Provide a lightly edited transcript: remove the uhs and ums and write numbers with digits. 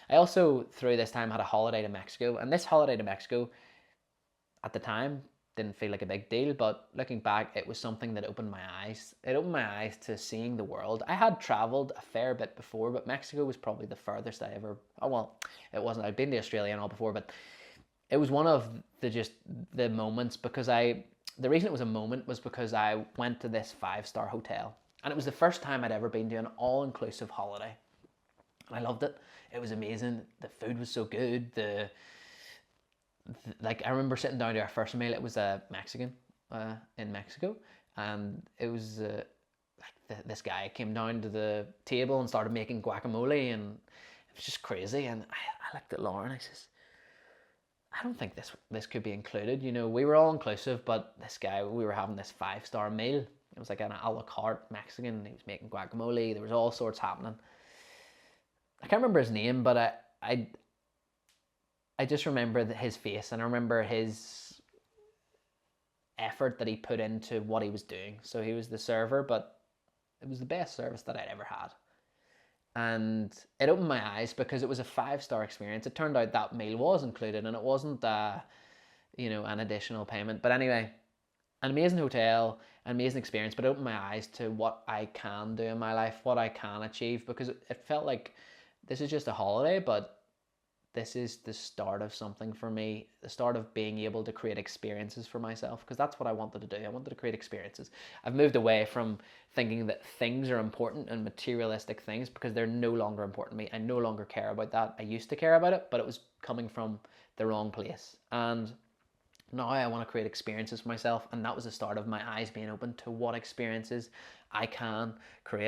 I also, through this time, had a holiday to Mexico. And this holiday to Mexico, at the time, didn't feel like a big deal. But looking back, it was something that opened my eyes. It opened my eyes to seeing the world. I had traveled a fair bit before, but Mexico was probably the furthest I ever. Oh, well, it wasn't. I'd been to Australia and all before, but it was one of the moments because the reason it was a moment was because I went to this 5-star hotel, and it was the first time I'd ever been to an all-inclusive holiday, and I loved it. It was amazing. The food was so good. Like, I remember sitting down to our first meal. It was a Mexican in Mexico, and it was this guy came down to the table and started making guacamole, and it was just crazy. And I looked at Lauren. I says, I don't think this could be included. You know, we were all inclusive, but this guy, we were having this 5-star meal. It was like an a la carte Mexican. He was making guacamole. There was all sorts happening. I can't remember his name, but I just remember his face, and I remember his effort that he put into what he was doing. So he was the server, but it was the best service that I'd ever had. And it opened my eyes because it was a 5-star experience. It turned out that meal was included, and it wasn't an additional payment. But anyway, an amazing hotel, an amazing experience, but it opened my eyes to what I can do in my life, what I can achieve, because it felt like this is just a holiday, but this is the start of something for me, the start of being able to create experiences for myself, because that's what I wanted to do. I wanted to create experiences. I've moved away from thinking that things are important and materialistic things, because they're no longer important to me. I no longer care about that. I used to care about it, but it was coming from the wrong place. And now I want to create experiences for myself, and that was the start of my eyes being open to what experiences I can create.